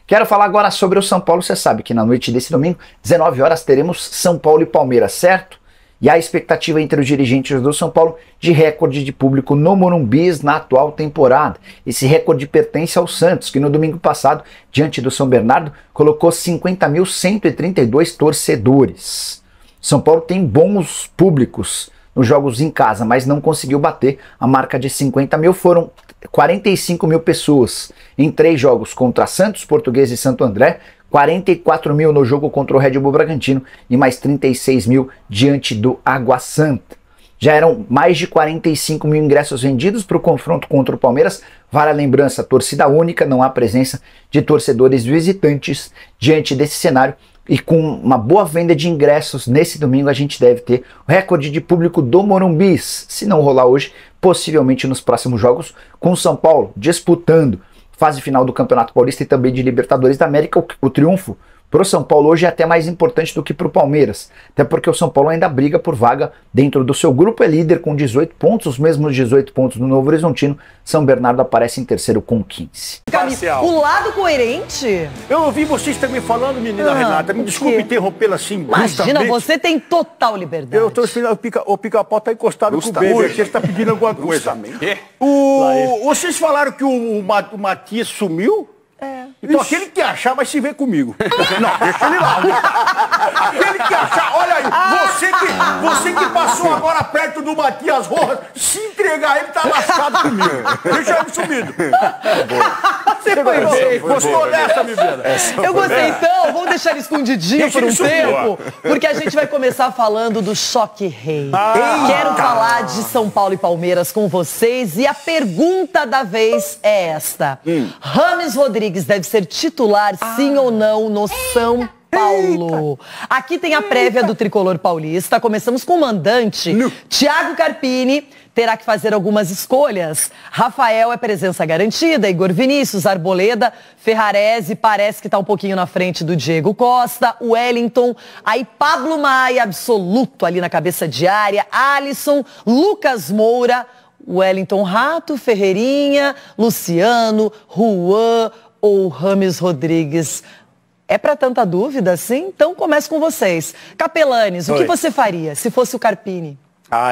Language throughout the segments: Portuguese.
Quero falar agora sobre o São Paulo. Você sabe que na noite desse domingo, 19 horas, teremos São Paulo e Palmeiras, certo? E há a expectativa entre os dirigentes do São Paulo de recorde de público no Morumbi na atual temporada. Esse recorde pertence ao Santos, que no domingo passado, diante do São Bernardo, colocou 50.132 torcedores. São Paulo tem bons públicos nos jogos em casa, mas não conseguiu bater a marca de 50 mil. Foram 45 mil pessoas em 3 jogos contra Santos, Portuguesa e Santo André, 44 mil no jogo contra o Red Bull Bragantino e mais 36 mil diante do Água Santa. Já eram mais de 45 mil ingressos vendidos para o confronto contra o Palmeiras. Vale a lembrança, torcida única, não há presença de torcedores visitantes diante desse cenário. E com uma boa venda de ingressos nesse domingo, a gente deve ter o recorde de público do Morumbi. Se não rolar hoje, possivelmente nos próximos jogos, com o São Paulo disputando fase final do Campeonato Paulista e também de Libertadores da América. O triunfo para o São Paulo hoje é até mais importante do que para o Palmeiras, até porque o São Paulo ainda briga por vaga dentro do seu grupo, é líder com 18 pontos, os mesmos 18 pontos do Novo Horizontino. São Bernardo aparece em terceiro com 15. O lado coerente? Eu ouvi vocês também falando, menina Renata, me desculpe interrompê-la assim. Imagina, você tem total liberdade. Eu estou esperando, o Pica-Pau está encostado com o beijo, aqui, ele está pedindo alguma coisa. Vocês falaram que o Matias sumiu? Então aquele que achar vai se ver comigo. Não, deixa ele lá. Aquele que achar, olha aí, você que passou agora perto do Matias Rojas, se entregar ele tá lascado comigo. Deixa ele sumido. Você foi bem. Gostou dessa, Bibiana? Eu gostei, então. Vamos deixar ele escondidinho por um tempo, porque a gente vai começar falando do choque rei. Quero falar de São Paulo e Palmeiras com vocês e a pergunta da vez é esta. Rames Rodrigues deve ser titular, sim ou não, no São Paulo? Aqui tem a prévia do tricolor paulista. Começamos com o mandante. Thiago Carpini terá que fazer algumas escolhas. Rafael é presença garantida, Igor Vinícius, Arboleda, Ferrarese parece que está um pouquinho na frente do Diego Costa, Wellington, aí Pablo Maia, absoluto ali na cabeça de área, Alisson, Lucas Moura, Wellington Rato, Ferreirinha, Luciano, Juan ou Rames Rodrigues. É para tanta dúvida assim? Então começo com vocês. Capelanes, o que você faria se fosse o Carpini?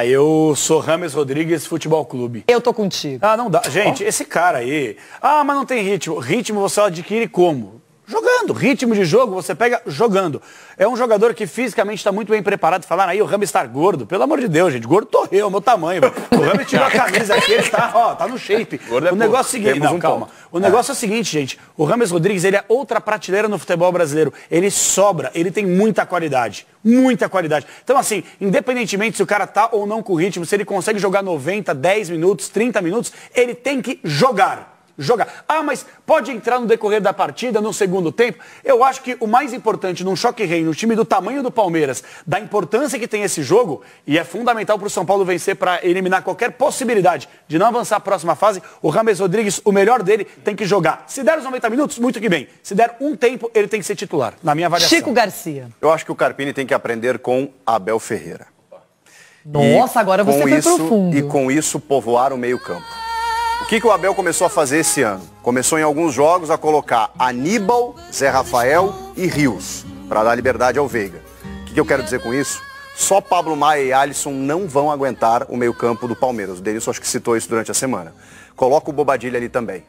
Eu sou Rames Rodrigues Futebol Clube. Eu tô contigo. Não dá. Gente, esse cara aí... mas não tem ritmo. Ritmo você adquire como? Jogando. Ritmo de jogo você pega jogando. É um jogador que fisicamente está muito bem preparado. Falaram aí, o Rames está gordo. Pelo amor de Deus, gente. Gordo tô eu, meu tamanho. O Rames tirou a camisa aqui, ele tá no shape. O negócio é o seguinte... Não, calma. O negócio é o seguinte, gente. O Rames Rodrigues, ele é outra prateleira no futebol brasileiro. Ele sobra, ele tem muita qualidade. Muita qualidade. Então, assim, independentemente se o cara tá ou não com ritmo, se ele consegue jogar 90, 10 minutos, 30 minutos, ele tem que jogar. Mas pode entrar no decorrer da partida, no segundo tempo. Eu acho que o mais importante num choque rei, no time do tamanho do Palmeiras, da importância que tem esse jogo, e é fundamental para o São Paulo vencer para eliminar qualquer possibilidade de não avançar a próxima fase, o Rames Rodrigues, o melhor dele, tem que jogar. Se der os 90 minutos, muito que bem. Se der um tempo, ele tem que ser titular, na minha avaliação. Chico Garcia. Eu acho que o Carpini tem que aprender com Abel Ferreira. Nossa, agora você foi profundo. E com isso povoar o meio-campo. O que o Abel começou a fazer esse ano? Começou em alguns jogos a colocar Aníbal, Zé Rafael e Rios, para dar liberdade ao Veiga. O que eu quero dizer com isso? Só Pablo Maia e Alisson não vão aguentar o meio-campo do Palmeiras. O Denilson acho que citou isso durante a semana. Coloca o Bobadilha ali também.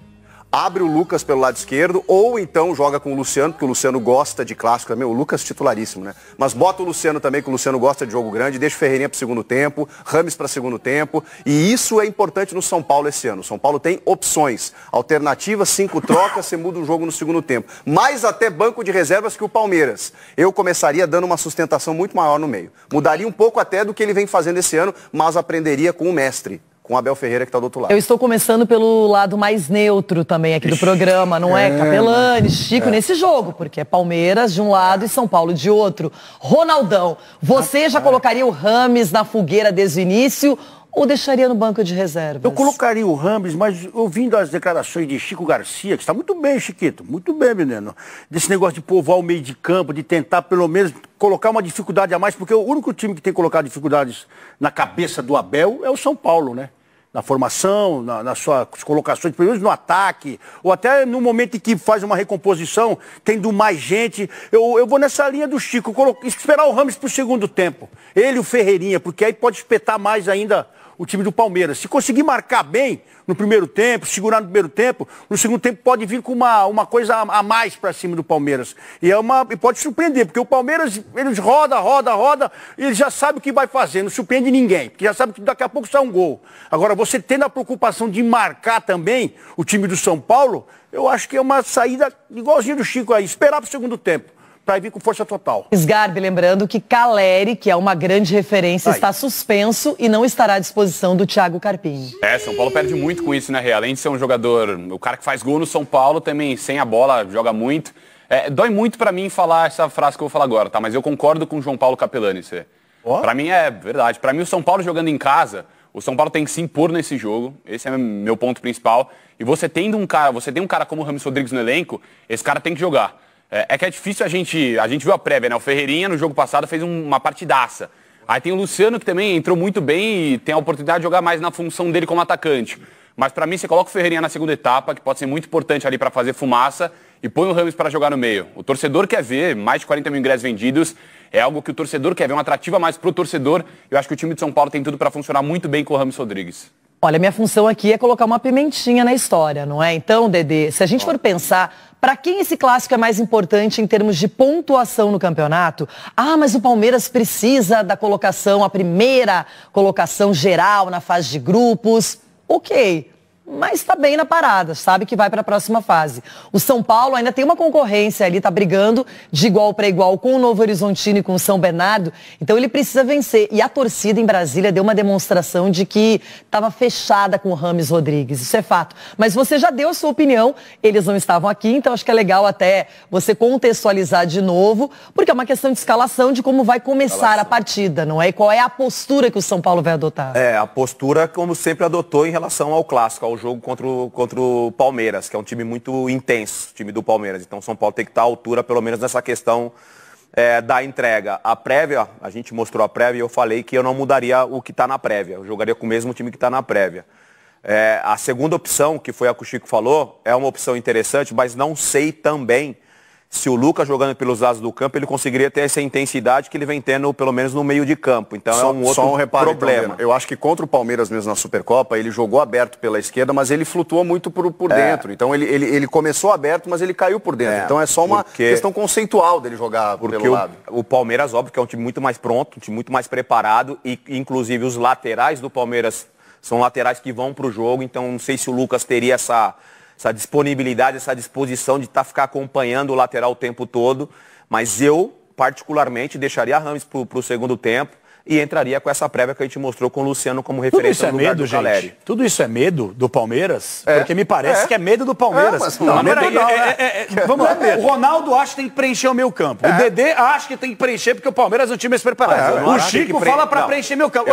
Abre o Lucas pelo lado esquerdo, ou então joga com o Luciano, porque o Luciano gosta de clássico também. O Lucas titularíssimo, né? Mas bota o Luciano também, que o Luciano gosta de jogo grande, deixa o Ferreirinha para o segundo tempo, Rames para segundo tempo. E isso é importante no São Paulo esse ano. O São Paulo tem opções, alternativas, 5 trocas, você muda o jogo no segundo tempo. Mais até banco de reservas que o Palmeiras. Eu começaria dando uma sustentação muito maior no meio. Mudaria um pouco até do que ele vem fazendo esse ano, mas aprenderia com o mestre. Com o Abel Ferreira, que está do outro lado. Eu estou começando pelo lado mais neutro também aqui do programa, não é? Capelani, Chico, nesse jogo, porque é Palmeiras de um lado e São Paulo de outro. Ronaldão, você já colocaria o Rames na fogueira desde o início ou deixaria no banco de reservas? Eu colocaria o Rames, mas ouvindo as declarações de Chico Garcia, que está muito bem, Chiquito, muito bem, menino. Desse negócio de povoar o meio de campo, de tentar pelo menos colocar uma dificuldade a mais, porque o único time que tem colocado dificuldades na cabeça do Abel é o São Paulo, né? na formação, nas suas colocações, pelo menos no ataque, ou até no momento em que faz uma recomposição, tendo mais gente. Eu vou nessa linha do Chico, esperar o Rames para o segundo tempo. Ele e o Ferreirinha, porque aí pode espetar mais ainda o time do Palmeiras. Se conseguir marcar bem no primeiro tempo, segurar no primeiro tempo, no segundo tempo pode vir com uma coisa a mais para cima do Palmeiras. E pode surpreender, porque o Palmeiras, eles roda, e ele já sabe o que vai fazer, não surpreende ninguém, porque já sabe que daqui a pouco sai um gol. Agora, você tendo a preocupação de marcar também o time do São Paulo, eu acho que é uma saída igualzinha do Chico aí, esperar para o segundo tempo, para vir com força total. Sgarbi, lembrando que Caleri, que é uma grande referência, está suspenso e não estará à disposição do Thiago Carpini. São Paulo perde muito com isso, né, Rê? Além de ser um jogador, o cara que faz gol no São Paulo também, sem a bola, joga muito. Dói muito pra mim falar essa frase que eu vou falar agora, tá? Mas eu concordo com o João Paulo Capelani. Pra mim é verdade. Pra mim, o São Paulo jogando em casa, o São Paulo tem que se impor nesse jogo. Esse é meu ponto principal. E você tem um cara como o Rames Rodrigues no elenco, esse cara tem que jogar. Que é difícil a gente viu a prévia, né? O Ferreirinha no jogo passado fez uma partidaça. Aí tem o Luciano que também entrou muito bem e tem a oportunidade de jogar mais na função dele como atacante. Mas pra mim você coloca o Ferreirinha na segunda etapa, que pode ser muito importante ali pra fazer fumaça, e põe o Rames para jogar no meio. O torcedor quer ver mais de 40 mil ingressos vendidos, é algo que o torcedor quer ver, uma atrativa mais pro torcedor. Eu acho que o time de São Paulo tem tudo pra funcionar muito bem com o Rames Rodrigues. Olha, minha função aqui é colocar uma pimentinha na história, não é? Então, Dedê, se a gente for pensar, para quem esse clássico é mais importante em termos de pontuação no campeonato? Mas o Palmeiras precisa da colocação, a primeira colocação geral na fase de grupos. Ok, mas está bem na parada, sabe que vai para a próxima fase. O São Paulo ainda tem uma concorrência ali, está brigando de igual para igual com o Novo Horizontino e com o São Bernardo, então ele precisa vencer. E a torcida em Brasília deu uma demonstração de que estava fechada com o Rames Rodrigues, isso é fato. Mas você já deu a sua opinião, eles não estavam aqui, então acho que é legal até você contextualizar de novo, porque é uma questão de escalação de como vai começar a partida, não é? E qual é a postura que o São Paulo vai adotar? A postura como sempre adotou em relação ao clássico, ao jogo contra o Palmeiras, que é um time muito intenso, o time do Palmeiras. Então o São Paulo tem que estar à altura, pelo menos nessa questão da entrega. A prévia, a gente mostrou a prévia e eu falei que eu não mudaria o que está na prévia. Eu jogaria com o mesmo time que está na prévia. A segunda opção, que foi a que o Chico falou, é uma opção interessante, mas não sei também se o Lucas jogando pelos lados do campo, ele conseguiria ter essa intensidade que ele vem tendo, pelo menos no meio de campo. Então é um outro problema. Então, eu acho que contra o Palmeiras mesmo na Supercopa, ele jogou aberto pela esquerda, mas ele flutuou muito por dentro. Então ele começou aberto, mas ele caiu por dentro. Então é só uma questão conceitual dele jogar pelo lado. O Palmeiras, óbvio, que é um time muito mais pronto, um time muito mais preparado, e inclusive os laterais do Palmeiras são laterais que vão para o jogo, então não sei se o Lucas teria essa disponibilidade, essa disposição de ficar acompanhando o lateral o tempo todo, mas eu, particularmente, deixaria Rames para o segundo tempo e entraria com essa prévia que a gente mostrou com o Luciano como referência no lugar do Caleri. Tudo isso é medo do Palmeiras? Porque me parece que é medo do Palmeiras. Vamos lá. O Ronaldo acha que tem que preencher o meio campo. O Dedê acha que tem que preencher porque o Palmeiras é um time mais preparado. O Chico fala para preencher meio campo.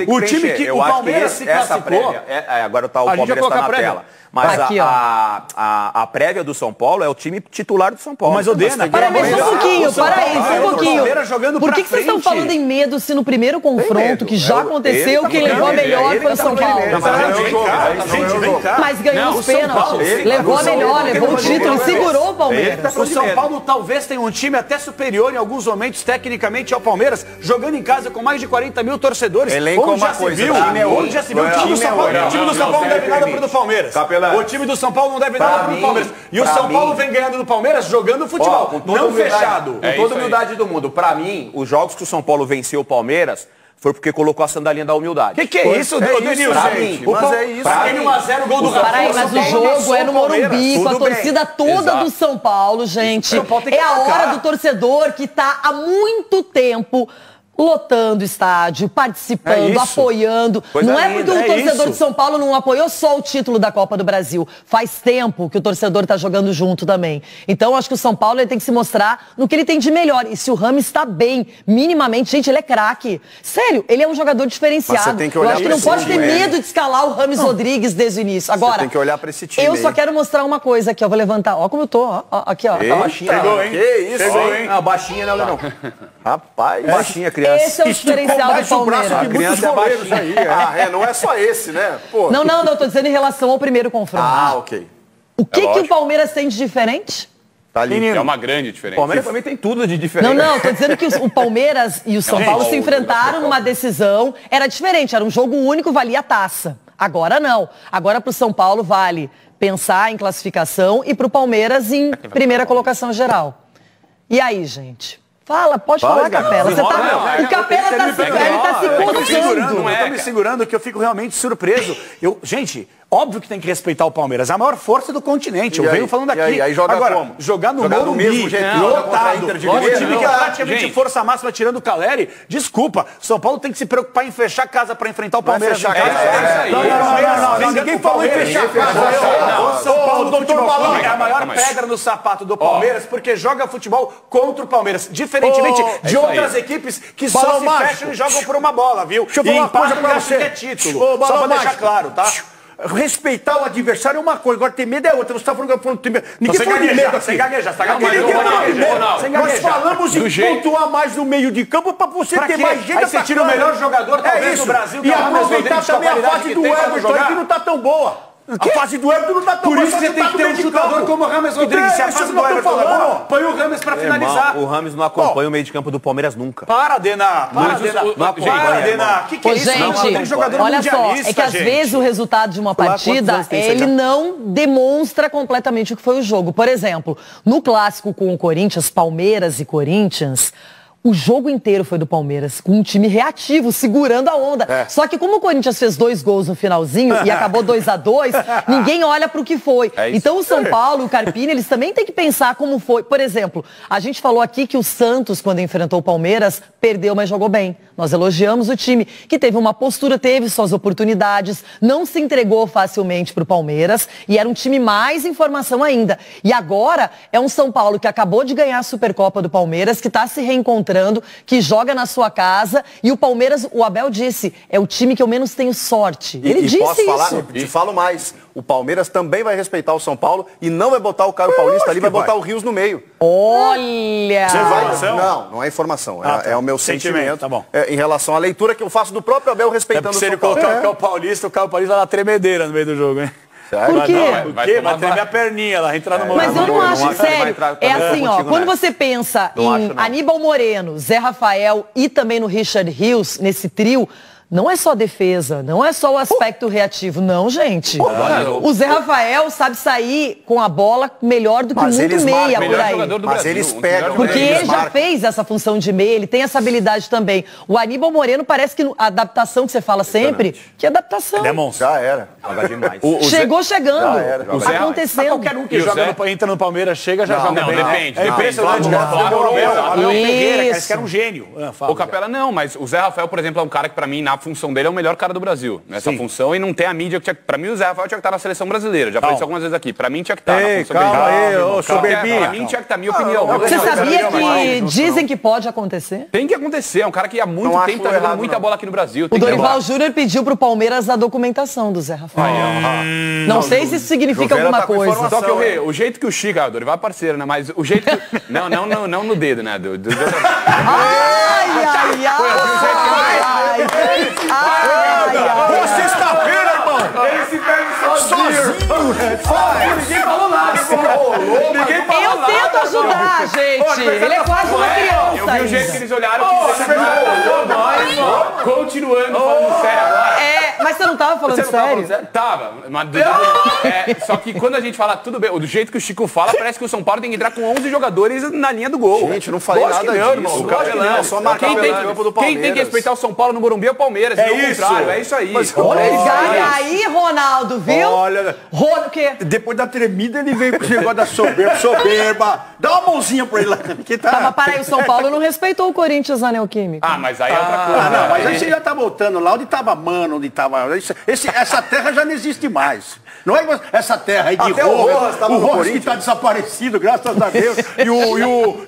O time que o Palmeiras se classificou... Agora o Palmeiras está na tela. Mas aqui, a prévia do São Paulo é o time titular do São Paulo. Mas o Dena... Parabéns, um pouquinho, Por que vocês estão falando em medo se no primeiro confronto que já aconteceu, quem levou a melhor foi o São Paulo? Mas ganhou os pênaltis, levou a melhor, levou o título e segurou o Palmeiras. O São Paulo talvez tenha um time até superior em alguns momentos tecnicamente ao Palmeiras, jogando em casa com mais de 40 mil torcedores. Onde já se viu? Onde já se viu? O time do São Paulo não deve nada pro do Palmeiras. O time do São Paulo não deve nada pro Palmeiras. E o São Paulo vem ganhando do Palmeiras jogando futebol, não fechado. Com toda a humildade do mundo. Pra mim, os jogos que o São Paulo venceu o Palmeiras foi porque colocou a sandalinha da humildade. Que é isso, Denilson? Pra mim. Mas é isso. Pra mim, 1x0, gol do Rafael. Mas o jogo é no Morumbi, com a torcida toda do São Paulo, gente. É a hora do torcedor que tá há muito tempo lotando o estádio, participando, apoiando. Não é porque o torcedor de São Paulo não apoiou só o título da Copa do Brasil. Faz tempo que o torcedor está jogando junto também. Então, acho que o São Paulo ele tem que se mostrar no que ele tem de melhor. E se o Rames está bem, minimamente, gente, ele é craque. Sério, ele é um jogador diferenciado. Eu acho que não pode ter medo de escalar o Rames Rodrigues desde o início. Agora, você tem que olhar para esse time. Eu só quero mostrar uma coisa aqui, ó. Vou levantar. Ó como eu tô, ó. Aqui, ó. Baixinha. Pegou, hein? Que isso, hein? Baixinha, não, Leão. Rapaz. Baixinha, Cris. criança. Esse é o diferencial do Palmeiras. A criança é baixinha aí. Não é só esse, né? Pô. Não, eu tô dizendo em relação ao primeiro confronto. Ok. O que o Palmeiras tem de diferente? Tá ali. É uma grande diferença. O Palmeiras também tem tudo de diferente. Não, tô dizendo que o Palmeiras e o São Paulo se enfrentaram numa decisão, era diferente, era um jogo único, valia a taça. Agora não. Agora pro São Paulo vale pensar em classificação e pro Palmeiras em primeira colocação geral. E aí, gente? Pode falar, Capela. O Capela tá se coçando. Eu tô me segurando que eu fico realmente surpreso. Gente, óbvio que tem que respeitar o Palmeiras. É a maior força do continente. Eu venho falando aqui. Aí joga agora, como? Jogar no Jogar do Morumbi, mesmo jeito. lotado. O time que é praticamente Gente. força máxima tirando o Caleri. Desculpa, São Paulo tem que se preocupar em fechar casa pra enfrentar o Palmeiras. fechar em casa. casa. Não, ninguém falou em fechar casa. São Paulo, doutor Balão, é a maior Mas- pedra no sapato do Palmeiras porque joga futebol contra o Palmeiras. Diferentemente de outras equipes que só Balão se mágico. fecham e jogam por uma bola, viu? Deixa eu falar uma coisa pra você. Que é título. Ô, Só Balão pra deixar mágico. claro, tá? Respeitar o adversário é uma coisa, agora ter medo é outra. Você tá falando que tem medo. Ninguém Sem falou de gaguejar, medo sem aqui. gaguejar, tá Ninguém gaguejando. falou de medo. Ronaldo, sem Nós gaguejar. falamos Do em jeito- pontuar mais no meio de campo pra você Pra ter quê? mais gente Aí você tira o atacando. melhor jogador, talvez, do Brasil, que E é o Rames aproveitar Rodrigues, com a também a qualidade fase que do tem pra Everton aí, jogar. que não tá tão boa. A fase do Everton não tá tão Por boa. isso só você tem tá que no ter um meio de chutador campo. como o Rames Rodrigues. Se a Então, fase isso do que eu tô Everton é boa, falando. põe o Rames pra finalizar. Irmão, o Rames não acompanha o meio de campo do Palmeiras nunca. Para, Dena. Para, Dena. acompanha, Dena. Que é Ô, isso? Não, tem gente, jogador olha só, mundialista, é que às gente. vezes o resultado de uma Quantos partida, anos tem você ele já? não demonstra completamente o que foi o jogo. Por exemplo, no clássico com o Corinthians, Palmeiras e Corinthians, o jogo inteiro foi do Palmeiras, com um time reativo, segurando a onda. Só que como o Corinthians fez 2 gols no finalzinho e acabou 2-2, ninguém olha pro que foi. É isso. Então o São Paulo, o Carpini, eles também têm que pensar como foi. Por exemplo, a gente falou aqui que o Santos, quando enfrentou o Palmeiras, perdeu, mas jogou bem. Nós elogiamos o time, que teve uma postura, teve suas oportunidades, não se entregou facilmente pro Palmeiras e era um time mais em formação ainda. E agora é um São Paulo que acabou de ganhar a Supercopa do Palmeiras, que está se reencontrando, que joga na sua casa, e o Palmeiras, o Abel disse, é o time que eu menos tenho sorte. Ele disse posso falar, isso. te falo mais. O Palmeiras também vai respeitar o São Paulo e não vai botar o Caio Paulista ali, vai botar o Rios no meio. Olha! Não é informação. Ah, tá. É o meu Sentimento, sentimento. tá bom. Em relação à leitura que eu faço do próprio Abel É respeitando porque o se São ele Paulo. colocar o Paulista vai dar tremedeira no meio do jogo, hein? Por quê? Por quê? Vai tremer a perninha lá, entrar no Mas eu não acho, acho que vai sério. entrar É também assim, ó, contigo quando nessa. você pensa Não em acho, não. Aníbal Moreno, Zé Rafael e também no Richard Rios, nesse trio, não é só defesa, não é só o aspecto reativo, não, gente. O Zé Rafael sabe sair com a bola melhor do que Mas muito eles meia marcam, por melhor aí. jogador do Mas Brasil. eles um dos pegam, melhores Porque Eles ele já marcam. fez essa função de meia, ele tem essa habilidade também. O Aníbal Moreno parece que a adaptação que você fala sempre, que adaptação. Ele é monstro. Já era. Joga demais. Chegou chegando, era. O Zé- acontecendo. Qualquer um que E o joga Zé? entra no Palmeiras, chega, já joga não, bem. depende. É impressionante, Não, cara. não, Abel não, Ferreira, cara, Isso. esse cara é um gênio. O Capela não, mas o Zé Rafael, por exemplo, é um cara que pra mim, na função dele, é o melhor cara do Brasil. Nessa Sim. função, e não tem a mídia que tinha... Pra mim, o Zé Rafael tinha que estar na seleção brasileira. Já falei isso algumas vezes aqui. Pra mim, tinha que estar na Ei, função calma que ele aí, joga. ô, soberbinha. Pra mim, tinha que estar, minha opinião. Você Não, sabia não, que dizem que pode acontecer? Tem que acontecer. É um cara que há muito Não tempo acho tá jogando errado, muita não. bola aqui no Brasil. O Tem que Dorival levar. Júnior pediu pro Palmeiras a documentação do Zé Rafael. Não sei se isso significa Juveira alguma tá com coisa. informação. Só que o jeito que o Chico... Ah, o Dorival é parceiro, né? Mas o jeito que... Não no dedo, né? Ai, ai, ai! Ai, Pô, sexta-feira, irmão! Ele se perde sozinho. Ninguém falou nada. Eu tento ajudar, gente. Ele é quase uma Eu vi o jeito que criança. eles olharam. Continuando falando sério agora. Mas você não tava falando Você não tava sério? falando sério? Tava. Mas, só que quando a gente fala tudo bem, do jeito que o Chico fala, parece que o São Paulo tem que entrar com 11 jogadores na linha do gol. Gente, eu não falei Lógico nada que não, disso. irmão. Lógico que não, Capelão. só marcar Quem o tem, campo do quem tem que Palmeiras. respeitar o São Paulo no Morumbi é o Palmeiras. É não o isso. contrário, é isso aí. Olha aí, Ronaldo, viu? Olha, O quê? depois da tremida ele veio com esse negócio da soberba. Dá uma mãozinha pra ele lá. Que tá... Tá, mas para aí, o São Paulo não respeitou o Corinthians na Neoquímica. Ah, mas aí é outra coisa. Ah, não, mas né? aí você já tá voltando lá onde tava Mano, onde tava... Essa terra já não existe mais. Não é essa terra aí de Até o Rojas tava o no Rojas que Corinthians. tá desaparecido, graças a Deus.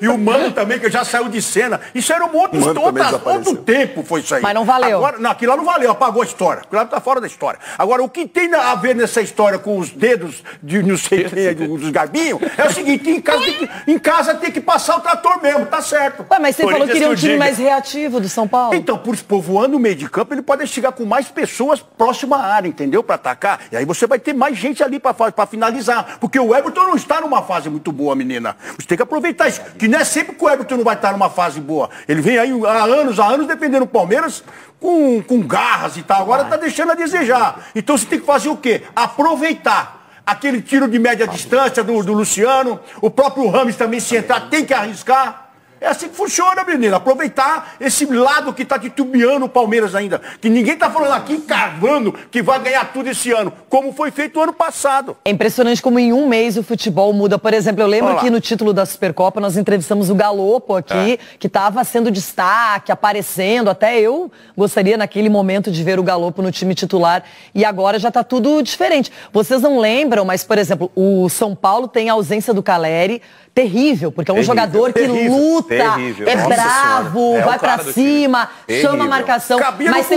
E o Mano também, que já saiu de cena. Isso era outro tempo, foi isso aí. Mas não valeu. Agora, não, aquilo lá não valeu, apagou a história. Aquilo lá tá fora da história. Agora, o que tem a ver nessa história com os dedos de não sei quem, dos garbinhos, é o seguinte, em casa tem que em casa tem que passar o trator mesmo, tá certo. Ué, mas você falou que queria um time mais reativo do São Paulo. Então, por povoando o meio de campo, ele pode chegar com mais pessoas próximas à área, entendeu? Para atacar. E aí você vai ter mais gente ali para finalizar. Porque o Everton não está numa fase muito boa, menina. Você tem que aproveitar isso. Que não é sempre que o Everton não vai estar numa fase boa. Ele vem aí há anos defendendo o Palmeiras com garras e tal. Agora tá deixando a desejar. Então você tem que fazer o quê? Aproveitar. Aquele tiro de média distância do Luciano, o próprio Rames também, se entrar, tem que arriscar. É assim que funciona, menino. Aproveitar esse lado que tá titubeando o Palmeiras ainda. Que ninguém tá falando aqui, cavando, que vai ganhar tudo esse ano, como foi feito o ano passado. É impressionante como em um mês o futebol muda. Por exemplo, eu lembro que no título da Supercopa nós entrevistamos o Galopo aqui, que estava sendo destaque, aparecendo. Até eu gostaria naquele momento de ver o Galopo no time titular. E agora já tá tudo diferente. Vocês não lembram, mas, por exemplo, o São Paulo tem a ausência do Caleri. Terrível, porque é um jogador que luta, é bravo, vai pra cima, chama a marcação. Mas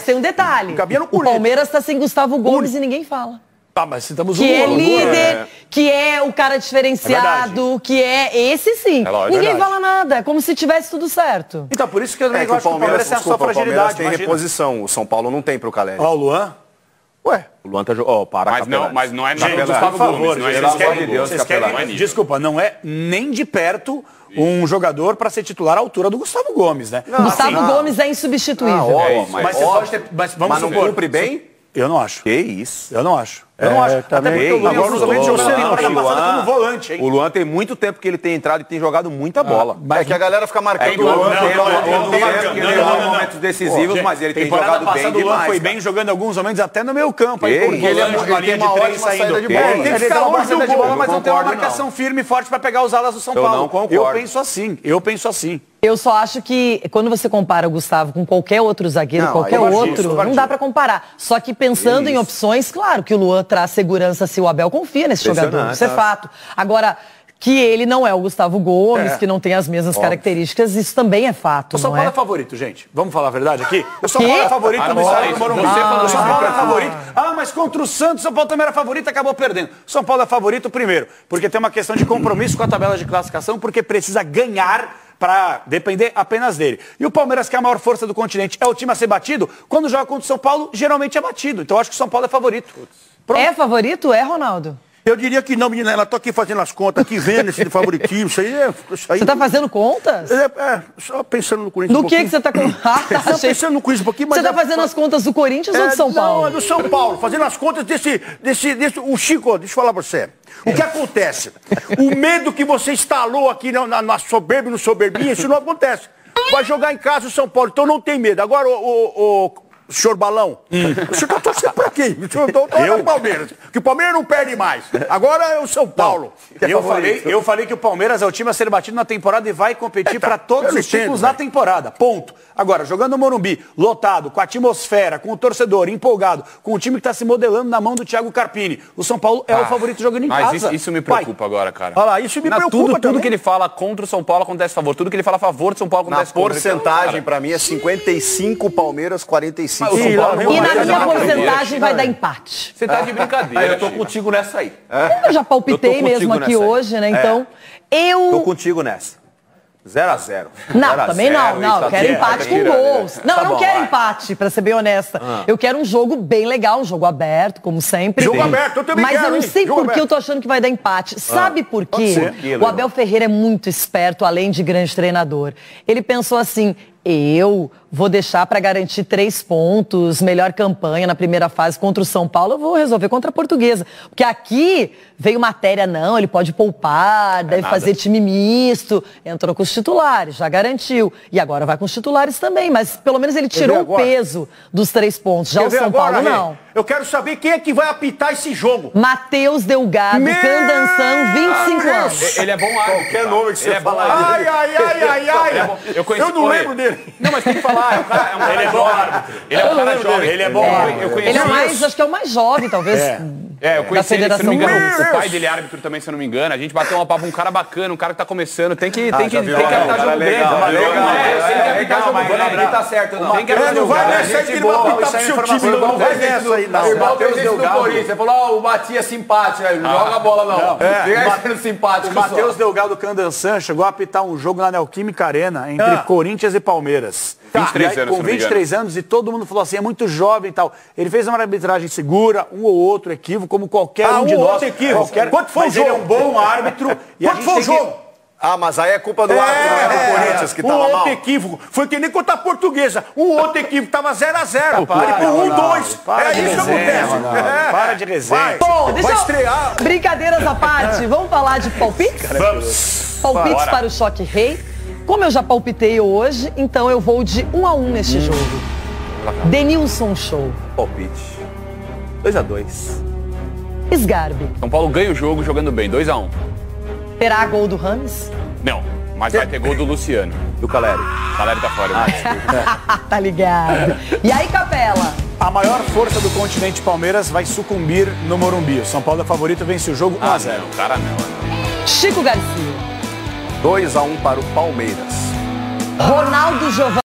tem um detalhe, o Palmeiras tá sem Gustavo Gomes e ninguém fala. Ah, mas citamos que é líder, que é o cara diferenciado, que é esse sim. Ninguém fala nada, como se tivesse tudo certo. Então, por isso que eu não gosto que o Palmeiras tem a sua fragilidade. Tem reposição, o São Paulo não tem pro Caleri. Ó, o Luan? Ué, o Luan tá jogando. Mas não é Gustavo Gomes. Desculpa, não é nem de perto um jogador para ser titular à altura do Gustavo Gomes, né? Gustavo Gomes é insubstituível. Mas não cumpre bem? Eu não acho. Que isso? Eu não acho. Eu não acho. Até porque o Luan justamente jogou como volante, hein? O Luan tem muito tempo que ele tem entrado e tem jogado muita bola. É que a galera fica marcando o Luan. Ele dá momentos decisivos, mas ele tem jogado bem demais. O Luan foi bem jogando alguns momentos até no meio campo. Porque ele é linha de três saindo. Ele tem que ficar longe do gol, mas não tem uma marcação firme e forte para pegar os alas do São Paulo. Eu não concordo. Eu penso assim. Eu só acho que quando você compara o Gustavo com qualquer outro zagueiro, não dá pra comparar. Só que pensando em opções, claro que o Luan traz segurança se o Abel confia nesse jogador. Isso é fato. Agora, que ele não é o Gustavo Gomes, que não tem as mesmas características, isso também é fato. O São Paulo é favorito, gente. Vamos falar a verdade aqui? O São Paulo é favorito no estádio do Morumbi. O São Paulo é favorito. Ah, mas contra o Santos, o São Paulo também era favorito e acabou perdendo. O São Paulo é favorito primeiro, porque tem uma questão de compromisso com a tabela de classificação, porque precisa ganhar para depender apenas dele. E o Palmeiras, que é a maior força do continente, é o time a ser batido. Quando joga contra o São Paulo, geralmente é batido. Então eu acho que o São Paulo é favorito. Pronto. É favorito? É, Ronaldo? Eu diria que não, menina. Ela tá aqui fazendo as contas, aqui vendo esse favoritismo. Isso aí. Você tá fazendo contas? Só pensando no Corinthians. No que você tá com... Só pensando no Corinthians um pouquinho, mas... Você tá fazendo as contas do Corinthians ou do São Paulo? Não, é do São Paulo. Fazendo as contas desse... O Chico, deixa eu falar pra você. O que acontece? O medo que você instalou aqui na soberba e no soberbinha, isso não acontece. Vai jogar em casa o São Paulo, então não tem medo. Agora, o senhor Balão, o senhor tá torcendo pra quem? O senhor tá torcendo pro Palmeiras, que o Palmeiras não perde mais. Agora é o São Paulo. Eu falei que o Palmeiras é o time a ser batido na temporada e vai competir para todos os títulos na temporada. Ponto. Agora, jogando no Morumbi, lotado, com a atmosfera, com o torcedor empolgado, com o time que está se modelando na mão do Thiago Carpini. O São Paulo é o favorito jogando em casa. Mas isso me preocupa agora, cara. Olha lá, isso me preocupa tudo que ele fala contra o São Paulo acontece a favor. Tudo que ele fala a favor do São Paulo acontece contra. Na porcentagem, para mim, é 55 Palmeiras, 45 São Paulo. E na minha porcentagem vai dar empate. Você tá de brincadeira. Eu tô contigo nessa aí. Eu já palpitei mesmo aqui hoje, né? Então, Tô contigo nessa. 0-0. Não, também não. Eu quero empate com gols. Não, eu não quero empate, pra ser bem honesta. Eu quero um jogo bem legal, um jogo aberto, como sempre. Jogo aberto, eu também quero. Mas eu não sei por que eu tô achando que vai dar empate. Sabe por quê? O Abel Ferreira é muito esperto, além de grande treinador. Ele pensou assim... Eu vou deixar para garantir 3 pontos, melhor campanha na primeira fase contra o São Paulo, eu vou resolver contra a Portuguesa. Porque aqui veio matéria, não, ele pode poupar, deve fazer time misto. Entrou com os titulares, já garantiu. E agora vai com os titulares também, mas pelo menos ele tirou o peso dos 3 pontos. Já o São Paulo, não. Eu quero saber quem é que vai apitar esse jogo. Matheus Delgado, Candanção, 25 anos. Ele é bom árbitro. Qualquer nome que você falar. Ai. Eu não lembro dele. Não, mas tem que falar. Ele é bom árbitro. Ele é um cara jovem. Ele é bom árbitro. Ele é mais, acho que é o mais jovem, talvez. Eu conheci ele, se não Federação me engano, Paulista. o pai dele é árbitro também, se eu não me engano. A gente bateu uma papo, um cara bacana, um cara que tá começando, tem que apitar jogo grande. Ele tá certo, não. Tem que apitar Não jogo vai grande. nessa aí que ele vai apitar pro seu time, não vai nessa aí, não. O Matheus Delgado. Você falou, o Matias simpático, não joga a bola não. Fica sendo simpático. O Matheus Delgado Candansan chegou a apitar um jogo na Neoquímica Arena entre Corinthians e Palmeiras. 23 E aí, anos, com se não me 23 anos, e todo mundo falou assim, é muito jovem e tal. Ele fez uma arbitragem segura, um ou outro equívoco, como qualquer um de nós. Outro equívoco. Quanto foi o Mas ele é jogo? um bom árbitro. E Quanto foi o jogo? Ah, mas aí é culpa do árbitro, não é do Corinthians que tava outro mal. equívoco. Foi que nem contra a Portuguesa. outro equívoco tava 0-0. Ele por 1-2. Para de É isso que resenha, acontece. Para de resenha. Bom, deixa Vai eu... estrear. Brincadeiras à parte, vamos falar de palpites? Vamos. Palpites Bora. para o Choque Rei. Como eu já palpitei hoje, então eu vou de 1-1 neste jogo. Denilson Show. Palpite. 2-2. Sgarbi. São Paulo ganha o jogo jogando bem, 2-1. Terá gol do Rames? Não, mas vai ter gol do Luciano. Do Caleri. Caleri tá fora. Tá ligado. E aí, Capela? A maior força do continente Palmeiras vai sucumbir no Morumbi. O São Paulo é favorito, vence o jogo 1-0. Não, cara não. Chico Garcia. 2-1 para o Palmeiras. Ronaldo Giovanni.